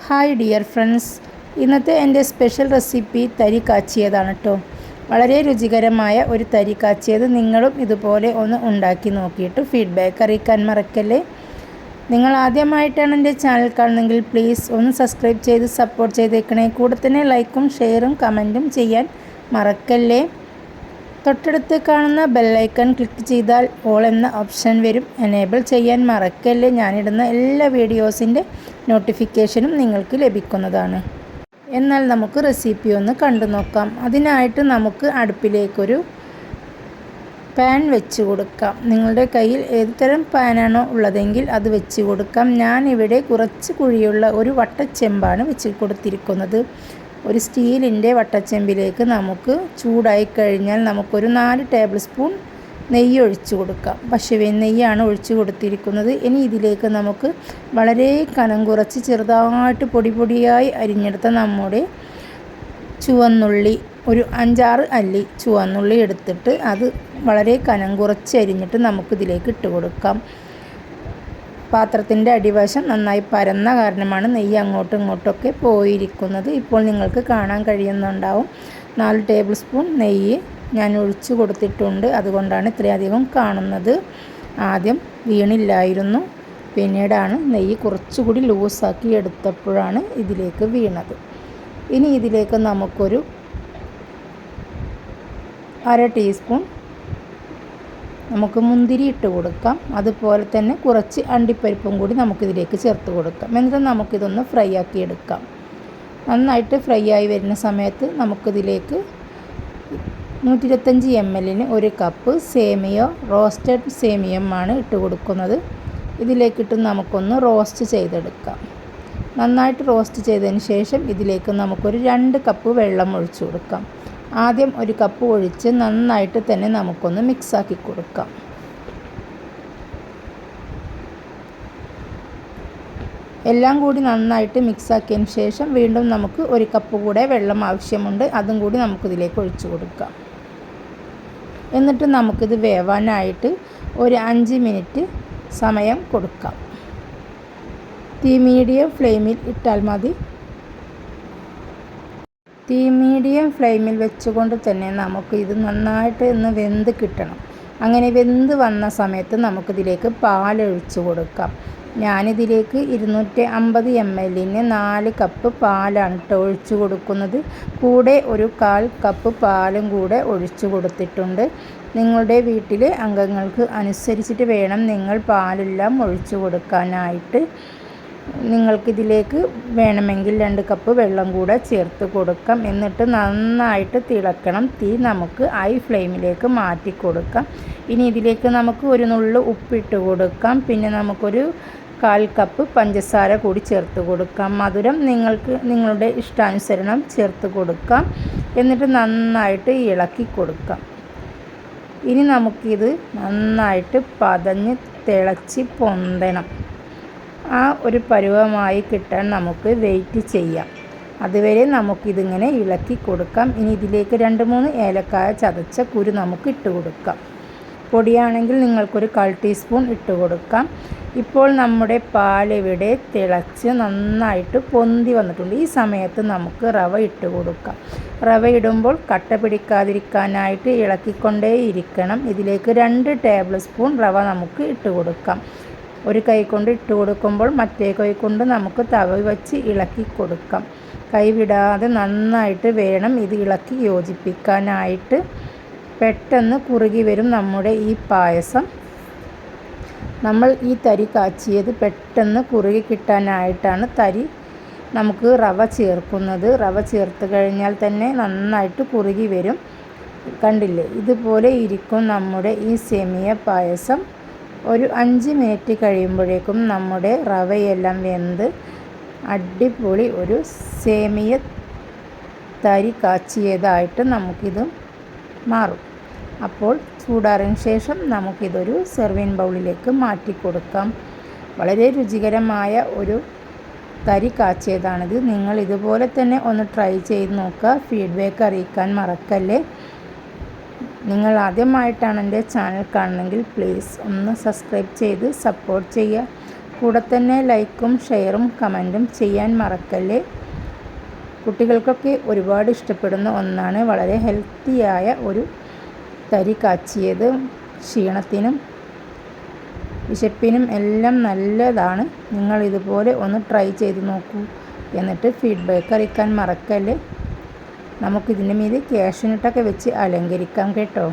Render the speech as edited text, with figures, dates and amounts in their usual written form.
Hi dear friends, ഇന്നത്തെ എൻ്റെ special recipe തരി കാച്ചിയതാണ് കേട്ടോ. വളരെ രുചികരമായ ഒരു തരി കാച്ചിയത്. നിങ്ങളും ഇതുപോലെ ഒന്ന് ഉണ്ടാക്കി നോക്കിയിട്ട് ഫീഡ്ബാക്ക് അറിയിക്കാൻ മറക്കല്ലേ. നിങ്ങൾ ആദ്യമായിട്ടാണ് എൻ്റെ ചാനൽ കാണുന്നതെങ്കിൽ പ്ലീസ് ഒന്ന് സബ്സ്ക്രൈബ് ചെയ്ത് സപ്പോർട്ട് ചെയ്തേക്കണേ. കൂടെ തന്നെ ലൈക്കും ഷെയറും കമൻറ്റും ചെയ്യാൻ മറക്കല്ലേ. തൊട്ടടുത്ത് കാണുന്ന ബെല്ലൈക്കൺ ക്ലിക്ക് ചെയ്താൽ ഓൾ എന്ന ഓപ്ഷൻ വരും. എനേബിൾ ചെയ്യാൻ മറക്കല്ലേ. ഞാനിടുന്ന എല്ലാ വീഡിയോസിൻ്റെ നോട്ടിഫിക്കേഷനും നിങ്ങൾക്ക് ലഭിക്കുന്നതാണ്. എന്നാൽ നമുക്ക് റെസിപ്പി ഒന്ന് കണ്ടു നോക്കാം. അതിനായിട്ട് നമുക്ക് അടുപ്പിലേക്കൊരു പാൻ വെച്ച് കൊടുക്കാം. നിങ്ങളുടെ കയ്യിൽ ഏത് തരം പാനാണോ ഉള്ളതെങ്കിൽ അത് വെച്ച് കൊടുക്കാം. ഞാനിവിടെ കുറച്ച് കുഴിയുള്ള ഒരു വട്ടച്ചെമ്പാണ് വെച്ച് കൊടുത്തിരിക്കുന്നത്. ഒരു സ്റ്റീലിൻ്റെ വട്ടച്ചെമ്പിലേക്ക് നമുക്ക് ചൂടായി കഴിഞ്ഞാൽ നമുക്കൊരു 4 ടേബിൾ സ്പൂൺ നെയ്യ് ഒഴിച്ചു കൊടുക്കാം. പശുവിൻ നെയ്യാണ് ഒഴിച്ചു കൊടുത്തിരിക്കുന്നത്. ഇനി ഇതിലേക്ക് നമുക്ക് വളരെ കനം കുറച്ച് ചെറുതായിട്ട് പൊടിയായി അരിഞ്ഞെടുത്ത നമ്മുടെ ചുവന്നുള്ളി, ഒരു 5-6 അല്ലി ചുവന്നുള്ളി എടുത്തിട്ട് അത് വളരെ കനം കുറച്ച് അരിഞ്ഞിട്ട് നമുക്കിതിലേക്ക് ഇട്ട് കൊടുക്കാം. പാത്രത്തിൻ്റെ അടിവശം നന്നായി പരന്ന കാരണമാണ് നെയ്യ് അങ്ങോട്ടും ഇങ്ങോട്ടൊക്കെ പോയിരിക്കുന്നത്. ഇപ്പോൾ നിങ്ങൾക്ക് കാണാൻ കഴിയുന്നുണ്ടാവും. 4 ടേബിൾ സ്പൂൺ നെയ്യ് ഞാൻ ഒഴിച്ചു കൊടുത്തിട്ടുണ്ട്. അതുകൊണ്ടാണ് ഇത്രയധികം കാണുന്നത്. ആദ്യം വീണില്ലായിരുന്നു, പിന്നീടാണ് നെയ്യ് കുറച്ചുകൂടി ലൂസാക്കി എടുത്തപ്പോഴാണ് ഇതിലേക്ക് വീണത്. ഇനി ഇതിലേക്ക് നമുക്കൊരു 1/2 ടീസ്പൂൺ നമുക്ക് മുന്തിരി ഇട്ട് കൊടുക്കാം. അതുപോലെ തന്നെ കുറച്ച് അണ്ടിപ്പരിപ്പും കൂടി നമുക്കിതിലേക്ക് ചേർത്ത് കൊടുക്കാം. എന്നിട്ട് നമുക്കിതൊന്ന് ഫ്രൈ ആക്കി എടുക്കാം. നന്നായിട്ട് ഫ്രൈ ആയി വരുന്ന സമയത്ത് നമുക്കിതിലേക്ക് 125 ml 1 കപ്പ് സേമിയോ, റോസ്റ്റഡ് സേമിയമാണ് ഇട്ട് കൊടുക്കുന്നത്. ഇതിലേക്കിട്ട് നമുക്കൊന്ന് റോസ്റ്റ് ചെയ്തെടുക്കാം. നന്നായിട്ട് റോസ്റ്റ് ചെയ്തതിന് ശേഷം ഇതിലേക്ക് നമുക്കൊരു 2 കപ്പ് വെള്ളം ഒഴിച്ചു കൊടുക്കാം. ആദ്യം 1 കപ്പ് ഒഴിച്ച് നന്നായിട്ട് തന്നെ നമുക്കൊന്ന് മിക്സാക്കി കൊടുക്കാം. എല്ലാം കൂടി നന്നായിട്ട് മിക്സാക്കിയതിന് ശേഷം വീണ്ടും നമുക്ക് 1 കപ്പ് കൂടെ വെള്ളം ആവശ്യമുണ്ട്. അതും കൂടി നമുക്കിതിലേക്ക് ഒഴിച്ചു കൊടുക്കാം. എന്നിട്ട് നമുക്കിത് വേവാനായിട്ട് ഒരു 5 മിനിറ്റ് സമയം കൊടുക്കാം. തീ മീഡിയം ഫ്ലെയിമിൽ ഇട്ടാൽ മതി. തീ മീഡിയം ഫ്ലെയിമിൽ വെച്ചുകൊണ്ട് തന്നെ നമുക്ക് ഇത് നന്നായിട്ട് ഒന്ന് വെന്ത് കിട്ടണം. അങ്ങനെ വെന്ത് വന്ന സമയത്ത് നമുക്കിതിലേക്ക് പാലൊഴിച്ച് കൊടുക്കാം. ഞാനിതിലേക്ക് 250 ml 4 കപ്പ് പാലാണ് ഒഴിച്ചു കൊടുക്കുന്നത്. കൂടെ ഒരു 1/4 കപ്പ് പാലും കൂടെ ഒഴിച്ചു കൊടുത്തിട്ടുണ്ട്. നിങ്ങളുടെ വീട്ടിലെ അംഗങ്ങൾക്ക് അനുസരിച്ചിട്ട് വേണം നിങ്ങൾ പാലെല്ലാം ഒഴിച്ചു കൊടുക്കാനായിട്ട്. നിങ്ങൾക്കിതിലേക്ക് വേണമെങ്കിൽ 2 കപ്പ് വെള്ളം കൂടെ ചേർത്ത് കൊടുക്കാം. എന്നിട്ട് നന്നായിട്ട് തിളക്കണം. തീ നമുക്ക് ഹൈ ഫ്ലെയിമിലേക്ക് മാറ്റി കൊടുക്കാം. ഇനി ഇതിലേക്ക് നമുക്ക് ഒരു നുള്ളു ഉപ്പിട്ട് കൊടുക്കാം. പിന്നെ നമുക്കൊരു 1/4 കപ്പ് പഞ്ചസാര കൂടി ചേർത്ത് കൊടുക്കാം. മധുരം നിങ്ങൾക്ക് നിങ്ങളുടെ ഇഷ്ടാനുസരണം ചേർത്ത് കൊടുക്കാം. എന്നിട്ട് നന്നായിട്ട് ഇളക്കി കൊടുക്കാം. ഇനി നമുക്കിത് നന്നായിട്ട് പതഞ്ഞ് തിളച്ച് പൊന്തണം. ആ ഒരു പരുവമായി കിട്ടാൻ നമുക്ക് വെയിറ്റ് ചെയ്യാം. അതുവരെ നമുക്കിതിങ്ങനെ ഇളക്കി കൊടുക്കാം. ഇനി ഇതിലേക്ക് 2-3 ഏലക്കായ ചതച്ച കുരു നമുക്ക് ഇട്ട് കൊടുക്കാം. പൊടിയാണെങ്കിൽ നിങ്ങൾക്കൊരു 1/4 ടീസ്പൂൺ ഇട്ട് കൊടുക്കാം. ഇപ്പോൾ നമ്മുടെ പാലിവിടെ തിളച്ച് നന്നായിട്ട് പൊന്തി വന്നിട്ടുണ്ട്. ഈ സമയത്ത് നമുക്ക് റവ ഇട്ട് കൊടുക്കാം. റവ ഇടുമ്പോൾ കട്ട പിടിക്കാതിരിക്കാനായിട്ട് ഇളക്കിക്കൊണ്ടേ ഇരിക്കണം. ഇതിലേക്ക് 2 ടേബിൾ സ്പൂൺ റവ നമുക്ക് ഇട്ട് കൊടുക്കാം. ഒരു കൈ കൊണ്ട് ഇട്ട് കൊടുക്കുമ്പോൾ മറ്റേ കൈ കൊണ്ട് നമുക്ക് തവ വച്ച് ഇളക്കി കൊടുക്കാം. കൈവിടാതെ നന്നായിട്ട് വേണം ഇത് ഇളക്കി യോജിപ്പിക്കാനായിട്ട്. പെട്ടെന്ന് കുറുകി വരും നമ്മുടെ ഈ പായസം. നമ്മൾ ഈ തരി കാച്ചിയത് പെട്ടെന്ന് കുറുകി കിട്ടാനായിട്ടാണ് നമുക്ക് റവ ചേർക്കുന്നത്. റവ ചേർത്ത് കഴിഞ്ഞാൽ തന്നെ നന്നായിട്ട് കുറുകി വരും. കണ്ടില്ലേ, ഇതുപോലെ ഇരിക്കും നമ്മുടെ ഈ സേമിയ പായസം. ഒരു 5 മിനിറ്റ് കഴിയുമ്പോഴേക്കും നമ്മുടെ റവയെല്ലാം വെന്ത് അടിപൊളി ഒരു സേമിയ തരി കാച്ചിയതായിട്ട് നമുക്കിത് മാറും. അപ്പോൾ ചൂടാറിന് ശേഷം നമുക്കിതൊരു സെർവിങ് ബൗളിലേക്ക് മാറ്റി കൊടുക്കാം. വളരെ രുചികരമായ ഒരു തരി കാച്ചിയതാണിത്. നിങ്ങൾ ഇതുപോലെ തന്നെ ഒന്ന് ട്രൈ ചെയ്ത് നോക്കുക. ഫീഡ്ബാക്ക് അറിയിക്കാൻ മറക്കല്ലേ. നിങ്ങൾ ആദ്യമായിട്ടാണ് എൻ്റെ ചാനൽ കാണുന്നതെങ്കിൽ പ്ലീസ് ഒന്ന് സബ്സ്ക്രൈബ് ചെയ്ത് സപ്പോർട്ട് ചെയ്യുക. കൂടെ തന്നെ ലൈക്കും ഷെയറും കമൻറ്റും ചെയ്യാൻ മറക്കല്ലേ. കുട്ടികൾക്കൊക്കെ ഒരുപാട് ഇഷ്ടപ്പെടുന്ന ഒന്നാണ്. വളരെ ഹെൽത്തിയായ ഒരു തരി കാച്ചിയത്. ക്ഷീണത്തിനും വിശപ്പിനും എല്ലാം നല്ലതാണ്. നിങ്ങൾ ഇതുപോലെ ഒന്ന് ട്രൈ ചെയ്ത് നോക്കൂ. എന്നിട്ട് ഫീഡ്ബാക്ക് അറിയിക്കാൻ മറക്കല്ലേ. നമുക്കിതിൻ്റെ മീതെ കാഷ്യൂനട്ടൊക്കെ വെച്ച് അലങ്കരിക്കാം കേട്ടോ.